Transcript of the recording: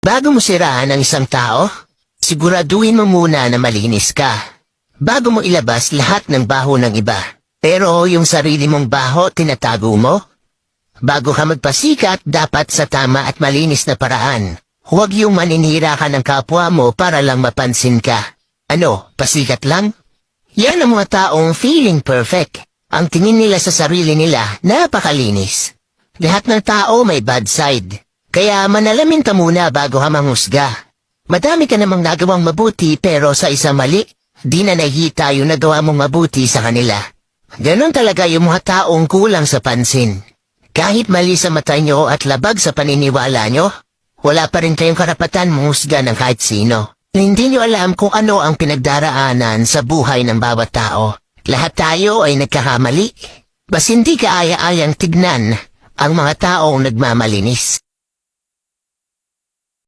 Bago mo siraan ang isang tao, siguraduhin mo muna na malinis ka. Bago mo ilabas lahat ng baho ng iba. Pero yung sarili mong baho tinatago mo? Bago ka magpasikat, dapat sa tama at malinis na paraan. Huwag yung maninira ka ng kapwa mo para lang mapansin ka. Ano, pasikat lang? Yan ang mga taong feeling perfect. Ang tingin nila sa sarili nila, napakalinis. Lahat ng tao may bad side. Kaya manalamin ka muna bago ka manghusga. Madami ka namang nagawang mabuti pero sa isang mali, di na nakikita yung nagawa mong mabuti sa kanila. Ganon talaga yung mga taong kulang sa pansin. Kahit mali sa mata nyo at labag sa paniniwala nyo, wala pa rin kayong karapatan manghusga ng kahit sino. Hindi nyo alam kung ano ang pinagdaraanan sa buhay ng bawat tao. Lahat tayo ay nagkakamali. Bas hindi kaaya-ayang tignan ang mga taong nagmamalinis.